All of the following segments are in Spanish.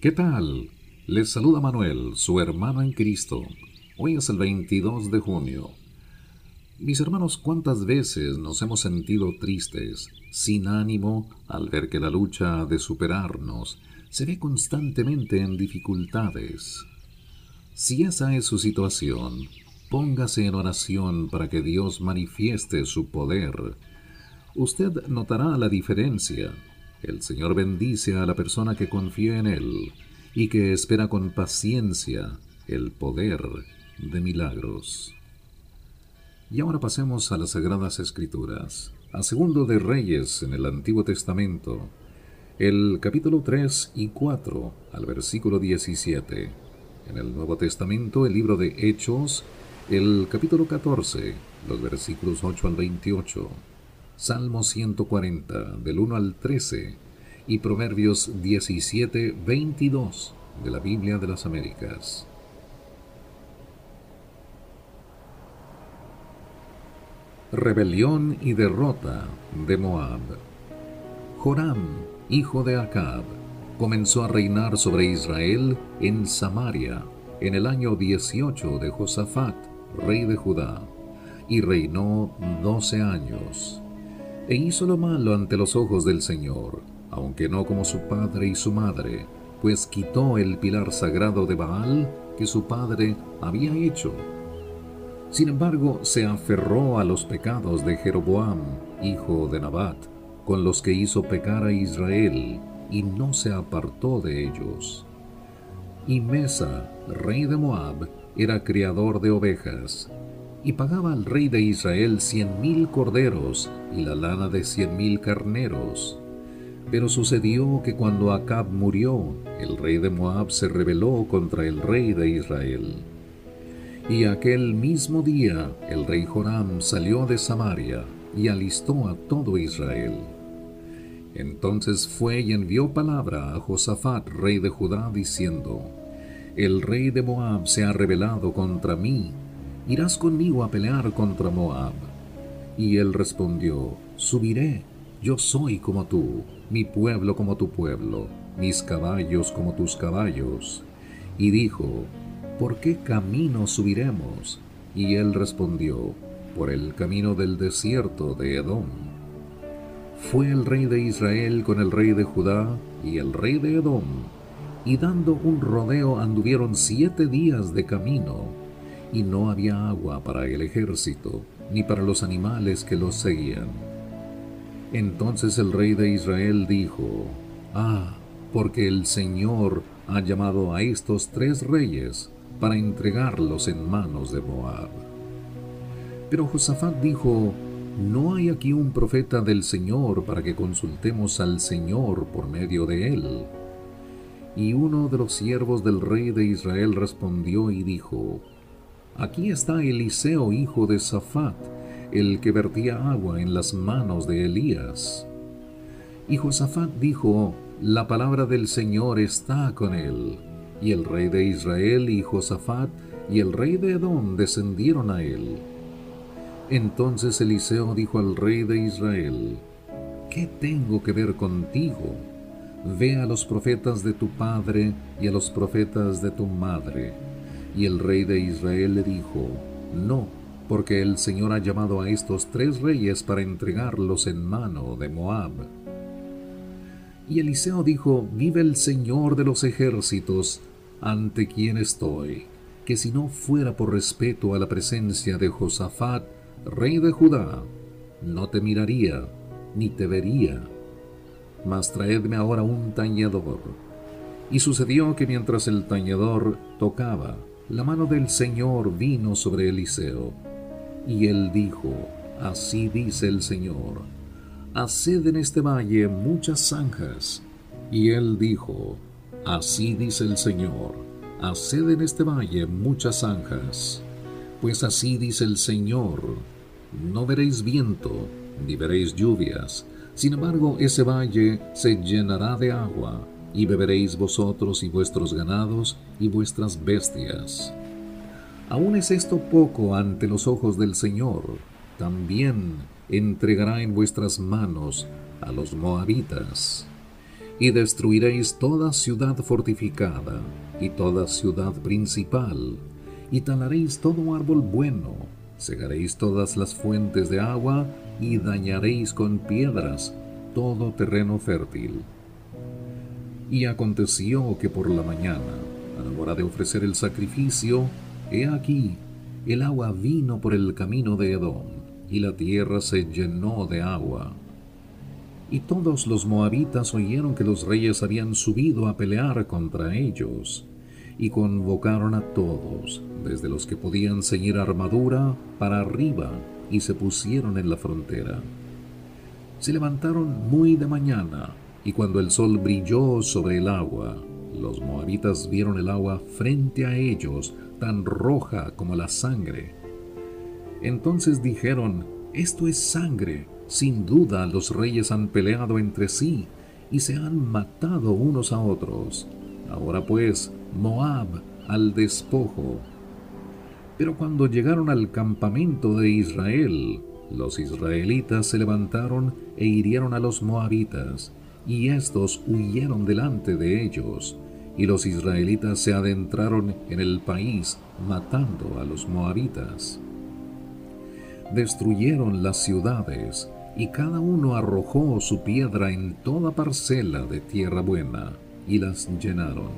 ¿Qué tal? Les saluda Manuel, su hermano en Cristo. Hoy es el 22 de junio. Mis hermanos, ¿cuántas veces nos hemos sentido tristes, sin ánimo, al ver que la lucha de superarnos se ve constantemente en dificultades? Si esa es su situación, póngase en oración para que Dios manifieste su poder. Usted notará la diferencia. El Señor bendice a la persona que confía en Él y que espera con paciencia el poder de milagros. Y ahora pasemos a las Sagradas Escrituras, a Segundo de Reyes en el Antiguo Testamento, el capítulo 3 y 4 al versículo 17. En el Nuevo Testamento, el libro de Hechos, el capítulo 14, los versículos 8 al 28. Salmo 140, del 1 al 13, y Proverbios 17, 22, de la Biblia de las Américas. Rebelión y derrota de Moab. Joram, hijo de Acab, comenzó a reinar sobre Israel en Samaria en el año 18 de Josafat, rey de Judá, y reinó 12 años. E hizo lo malo ante los ojos del Señor, aunque no como su padre y su madre, pues quitó el pilar sagrado de Baal que su padre había hecho. Sin embargo, se aferró a los pecados de Jeroboam, hijo de Nabat, con los que hizo pecar a Israel, y no se apartó de ellos. Y Mesa, rey de Moab, era criador de ovejas, y pagaba al rey de Israel 100,000 corderos y la lana de 100,000 carneros. Pero sucedió que cuando Acab murió, el rey de Moab se rebeló contra el rey de Israel. Y aquel mismo día el rey Joram salió de Samaria y alistó a todo Israel. Entonces fue y envió palabra a Josafat, rey de Judá, diciendo: El rey de Moab se ha rebelado contra mí. ¿Irás conmigo a pelear contra Moab? Y él respondió: Subiré, yo soy como tú, mi pueblo como tu pueblo, mis caballos como tus caballos. Y dijo: ¿Por qué camino subiremos? Y él respondió: Por el camino del desierto de Edom. Fue el rey de Israel con el rey de Judá y el rey de Edom, y dando un rodeo anduvieron 7 días de camino, y no había agua para el ejército, ni para los animales que los seguían. Entonces el rey de Israel dijo: porque el Señor ha llamado a estos 3 reyes para entregarlos en manos de Moab. Pero Josafat dijo: ¿No hay aquí un profeta del Señor para que consultemos al Señor por medio de él? Y uno de los siervos del rey de Israel respondió y dijo: Aquí está Eliseo, hijo de Safat, el que vertía agua en las manos de Elías. Y Josafat dijo: La palabra del Señor está con él. Y el rey de Israel y Josafat y el rey de Edom descendieron a él. Entonces Eliseo dijo al rey de Israel: ¿Qué tengo que ver contigo? Ve a los profetas de tu padre y a los profetas de tu madre. Y el rey de Israel le dijo: No, porque el Señor ha llamado a estos 3 reyes para entregarlos en mano de Moab. Y Eliseo dijo: Vive el Señor de los ejércitos, ante quien estoy, que si no fuera por respeto a la presencia de Josafat, rey de Judá, no te miraría ni te vería. Mas traedme ahora un tañedor. Y sucedió que mientras el tañedor tocaba, la mano del Señor vino sobre Eliseo. Y él dijo: Así dice el Señor: Haced en este valle muchas zanjas. Y él dijo: Así dice el Señor: Haced en este valle muchas zanjas. Pues así dice el Señor: No veréis viento, ni veréis lluvias. Sin embargo, ese valle se llenará de agua, y beberéis vosotros y vuestros ganados y vuestras bestias. ¿Aún es esto poco ante los ojos del Señor? También entregará en vuestras manos a los moabitas. y destruiréis toda ciudad fortificada y toda ciudad principal, y talaréis todo árbol bueno, cegaréis todas las fuentes de agua, y dañaréis con piedras todo terreno fértil. Y aconteció que por la mañana, a la hora de ofrecer el sacrificio, he aquí, el agua vino por el camino de Edom, y la tierra se llenó de agua. Y todos los moabitas oyeron que los reyes habían subido a pelear contra ellos, y convocaron a todos, desde los que podían ceñir armadura, para arriba, y se pusieron en la frontera. Se levantaron muy de mañana, y cuando el sol brilló sobre el agua, los moabitas vieron el agua frente a ellos, tan roja como la sangre. Entonces dijeron: esto es sangre. Sin duda los reyes han peleado entre sí y se han matado unos a otros. Ahora pues, Moab al despojo. Pero cuando llegaron al campamento de Israel, los israelitas se levantaron e hirieron a los moabitas, y éstos huyeron delante de ellos, y los israelitas se adentraron en el país, matando a los moabitas. Destruyeron las ciudades, y cada uno arrojó su piedra en toda parcela de tierra buena, y las llenaron.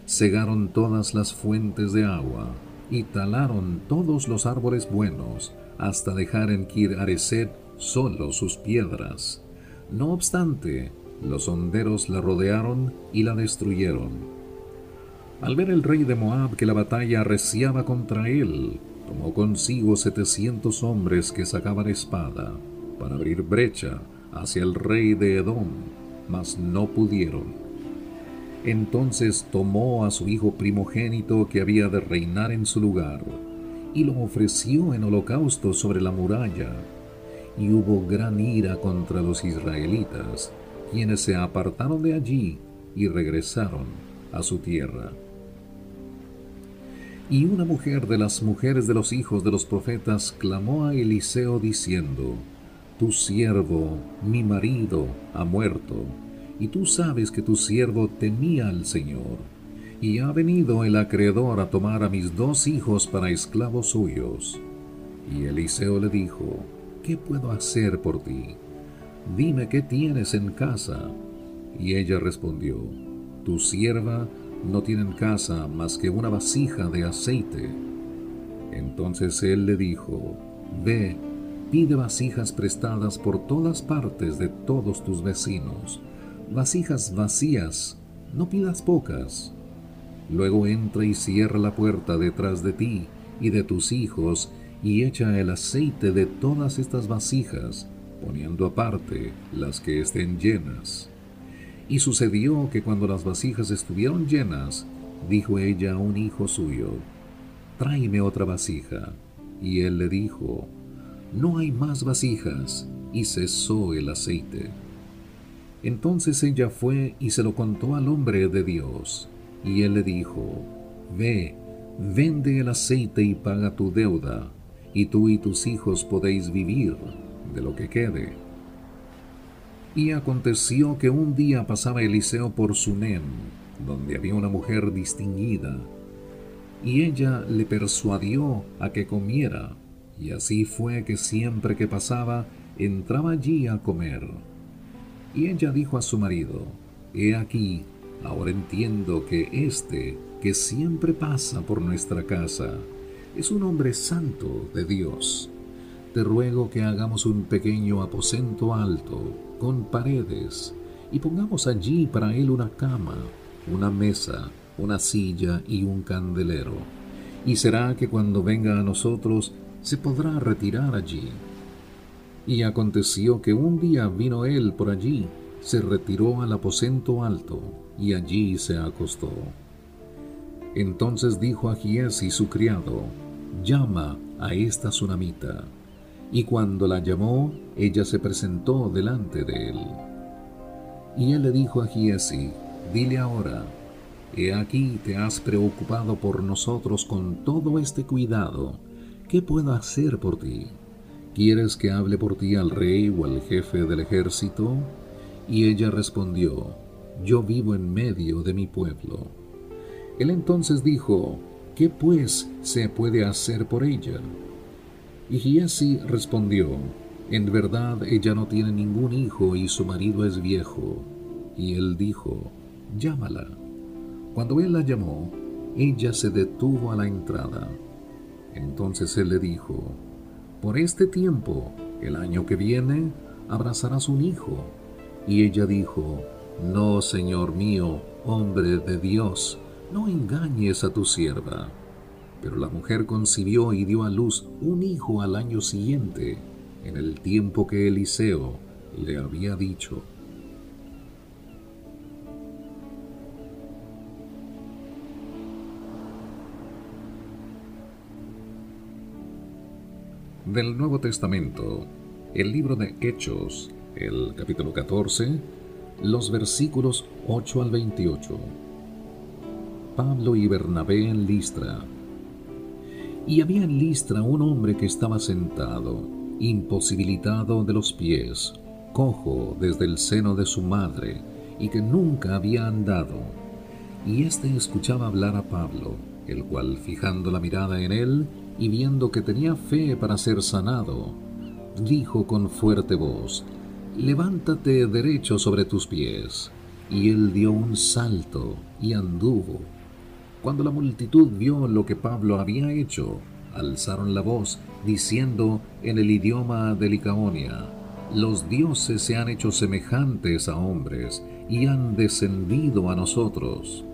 Cegaron todas las fuentes de agua, y talaron todos los árboles buenos, hasta dejar en Kir Hareset solo sus piedras. No obstante, los honderos la rodearon y la destruyeron. Al ver el rey de Moab que la batalla arreciaba contra él, tomó consigo 700 hombres que sacaban espada, para abrir brecha hacia el rey de Edom, mas no pudieron. Entonces tomó a su hijo primogénito que había de reinar en su lugar, y lo ofreció en holocausto sobre la muralla, y hubo gran ira contra los israelitas, quienes se apartaron de allí y regresaron a su tierra. Y una mujer de las mujeres de los hijos de los profetas clamó a Eliseo diciendo: tu siervo, mi marido, ha muerto, y tú sabes que tu siervo temía al Señor, y ha venido el acreedor a tomar a mis 2 hijos para esclavos suyos. Y Eliseo le dijo: ¿qué puedo hacer por ti? Dime qué tienes en casa. Y ella respondió: tu sierva no tiene en casa más que una vasija de aceite. Entonces él le dijo: ve, pide vasijas prestadas por todas partes de todos tus vecinos, vasijas vacías, no pidas pocas. Luego entra y cierra la puerta detrás de ti y de tus hijos, y echa el aceite de todas estas vasijas, poniendo aparte las que estén llenas. Y sucedió que cuando las vasijas estuvieron llenas, dijo ella a un hijo suyo: tráeme otra vasija. Y él le dijo: no hay más vasijas, y cesó el aceite. Entonces ella fue y se lo contó al hombre de Dios, y él le dijo: ve, vende el aceite y paga tu deuda, y tú y tus hijos podéis vivir de lo que quede. Y aconteció que un día pasaba Eliseo por Sunem, donde había una mujer distinguida, y ella le persuadió a que comiera, y así fue que siempre que pasaba, entraba allí a comer. Y ella dijo a su marido: he aquí, ahora entiendo que este, que siempre pasa por nuestra casa, es un hombre santo de Dios. Te ruego que hagamos un pequeño aposento alto, con paredes, y pongamos allí para él una cama, una mesa, una silla y un candelero. Y será que cuando venga a nosotros, se podrá retirar allí. Y aconteció que un día vino él por allí, se retiró al aposento alto, y allí se acostó. Entonces dijo a Giezi su criado: llama a esta sunamita. Y cuando la llamó, ella se presentó delante de él. Y él le dijo a Giezi: dile ahora: he aquí te has preocupado por nosotros con todo este cuidado. ¿Qué puedo hacer por ti? ¿Quieres que hable por ti al rey o al jefe del ejército? Y ella respondió: yo vivo en medio de mi pueblo. Él entonces dijo: ¿Qué pues se puede hacer por ella? Y Giezi respondió: En verdad ella no tiene ningún hijo y su marido es viejo. Y él dijo: Llámala. Cuando él la llamó, ella se detuvo a la entrada. Entonces él le dijo: Por este tiempo, el año que viene, abrazarás un hijo. Y ella dijo: No, señor mío, hombre de Dios, no engañes a tu sierva. Pero la mujer concibió y dio a luz un hijo al año siguiente, en el tiempo que Eliseo le había dicho. Del Nuevo Testamento, el libro de Hechos, el capítulo 14, los versículos 8 al 28. Pablo y Bernabé en Listra. Y había en Listra un hombre que estaba sentado, imposibilitado de los pies, cojo desde el seno de su madre, y que nunca había andado. Y éste escuchaba hablar a Pablo, el cual, fijando la mirada en él, y viendo que tenía fe para ser sanado, dijo con fuerte voz: Levántate derecho sobre tus pies. Y él dio un salto y anduvo. Cuando la multitud vio lo que Pablo había hecho, alzaron la voz, diciendo en el idioma de Licaonia: Los dioses se han hecho semejantes a hombres, y han descendido a nosotros.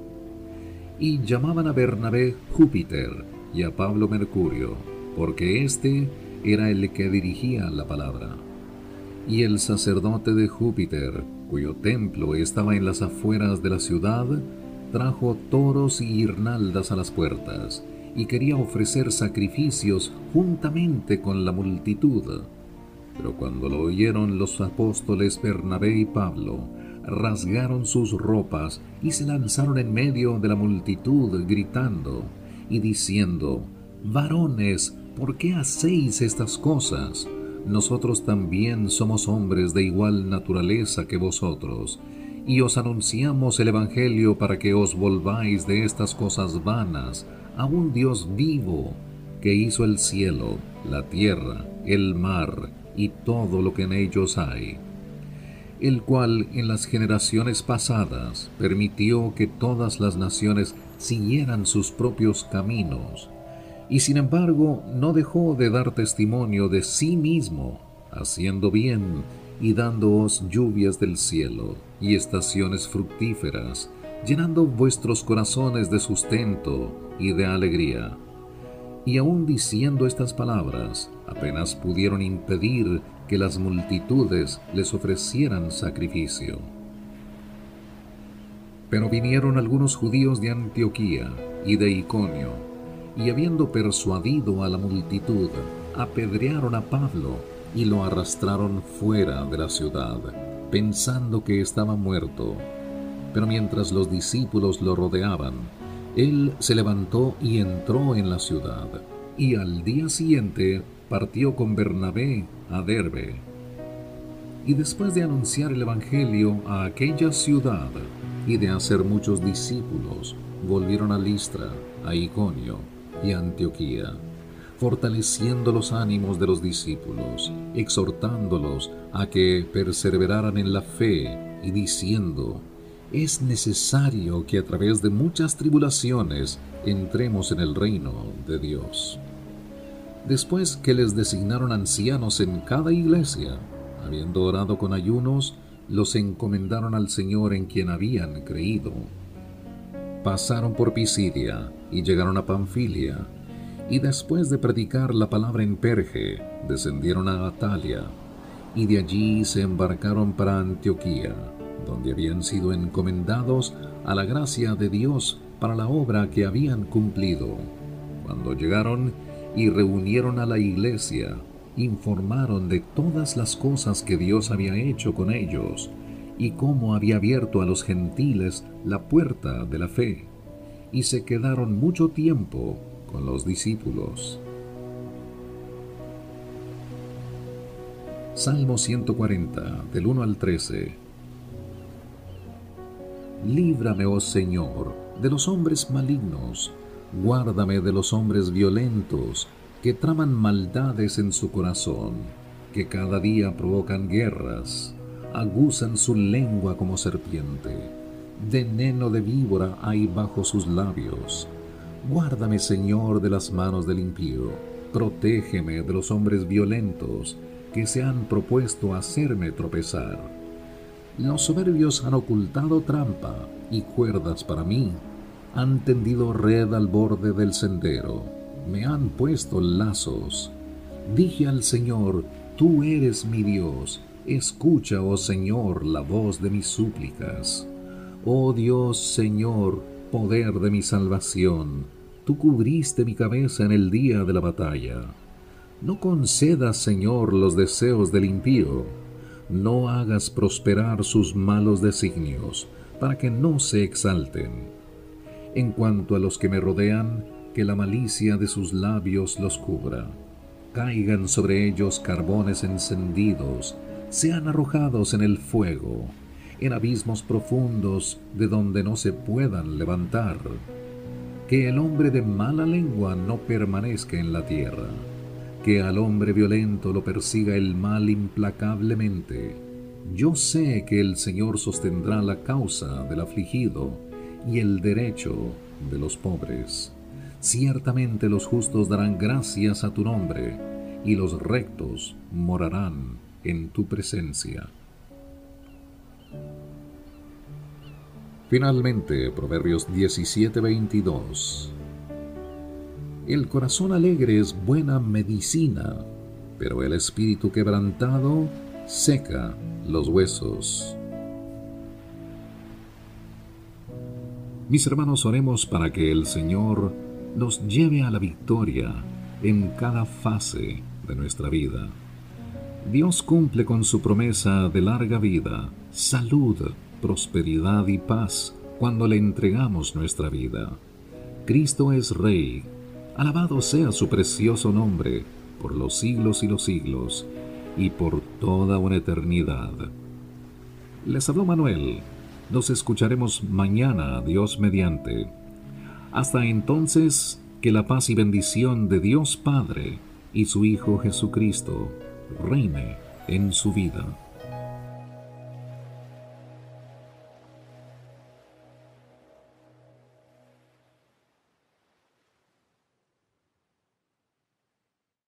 Y llamaban a Bernabé Júpiter, y a Pablo Mercurio, porque éste era el que dirigía la palabra. Y el sacerdote de Júpiter, cuyo templo estaba en las afueras de la ciudad, trajo toros y guirnaldas a las puertas, y quería ofrecer sacrificios juntamente con la multitud. Pero cuando lo oyeron los apóstoles Bernabé y Pablo, rasgaron sus ropas y se lanzaron en medio de la multitud, gritando y diciendo: Varones, ¿por qué hacéis estas cosas? Nosotros también somos hombres de igual naturaleza que vosotros, y os anunciamos el Evangelio para que os volváis de estas cosas vanas a un Dios vivo, que hizo el cielo, la tierra, el mar y todo lo que en ellos hay, el cual en las generaciones pasadas permitió que todas las naciones siguieran sus propios caminos, y sin embargo no dejó de dar testimonio de sí mismo, haciendo bien y dándoos lluvias del cielo y estaciones fructíferas, llenando vuestros corazones de sustento y de alegría. Y aun diciendo estas palabras, apenas pudieron impedir que las multitudes les ofrecieran sacrificio. Pero vinieron algunos judíos de Antioquía y de Iconio, y habiendo persuadido a la multitud, apedrearon a Pablo y lo arrastraron fuera de la ciudad, pensando que estaba muerto. Pero mientras los discípulos lo rodeaban, él se levantó y entró en la ciudad, y al día siguiente partió con Bernabé a Derbe. Y después de anunciar el Evangelio a aquella ciudad y de hacer muchos discípulos, volvieron a Listra, a Iconio y a Antioquía, fortaleciendo los ánimos de los discípulos, exhortándolos a que perseveraran en la fe y diciendo: es necesario que a través de muchas tribulaciones entremos en el reino de Dios. Después que les designaron ancianos en cada iglesia, habiendo orado con ayunos, los encomendaron al Señor en quien habían creído. Pasaron por Pisidia y llegaron a Panfilia, y después de predicar la palabra en Perge, descendieron a Atalia, y de allí se embarcaron para Antioquía, donde habían sido encomendados a la gracia de Dios para la obra que habían cumplido. Cuando llegaron y reunieron a la iglesia, informaron de todas las cosas que Dios había hecho con ellos y cómo había abierto a los gentiles la puerta de la fe, y se quedaron mucho tiempo con los discípulos. Salmo 140, del 1 al 13. Líbrame, oh Señor, de los hombres malignos. Guárdame de los hombres violentos, que traman maldades en su corazón, que cada día provocan guerras, aguzan su lengua como serpiente. Veneno de víbora hay bajo sus labios. Guárdame, Señor, de las manos del impío. Protégeme de los hombres violentos, que se han propuesto hacerme tropezar. Los soberbios han ocultado trampa y cuerdas para mí. Han tendido red al borde del sendero. Me han puesto lazos. Dije al Señor: Tú eres mi Dios. Escucha, oh Señor, la voz de mis súplicas. Oh Dios, Señor, poder de mi salvación, tú cubriste mi cabeza en el día de la batalla. No concedas, Señor, los deseos del impío. No hagas prosperar sus malos designios, para que no se exalten. En cuanto a los que me rodean, que la malicia de sus labios los cubra. Caigan sobre ellos carbones encendidos, sean arrojados en el fuego, en abismos profundos de donde no se puedan levantar. Que el hombre de mala lengua no permanezca en la tierra, que al hombre violento lo persiga el mal implacablemente. Yo sé que el Señor sostendrá la causa del afligido y el derecho de los pobres. Ciertamente los justos darán gracias a tu nombre, y los rectos morarán en tu presencia. Finalmente, Proverbios 17:22. El corazón alegre es buena medicina, pero el espíritu quebrantado seca los huesos. Mis hermanos, oremos para que el Señor nos lleve a la victoria en cada fase de nuestra vida. Dios cumple con su promesa de larga vida, salud, prosperidad y paz cuando le entregamos nuestra vida. Cristo es Rey. Alabado sea su precioso nombre por los siglos y los siglos y por toda una eternidad. Les habló Manuel. Nos escucharemos mañana, Dios mediante. Hasta entonces, que la paz y bendición de Dios Padre y su Hijo Jesucristo reine en su vida.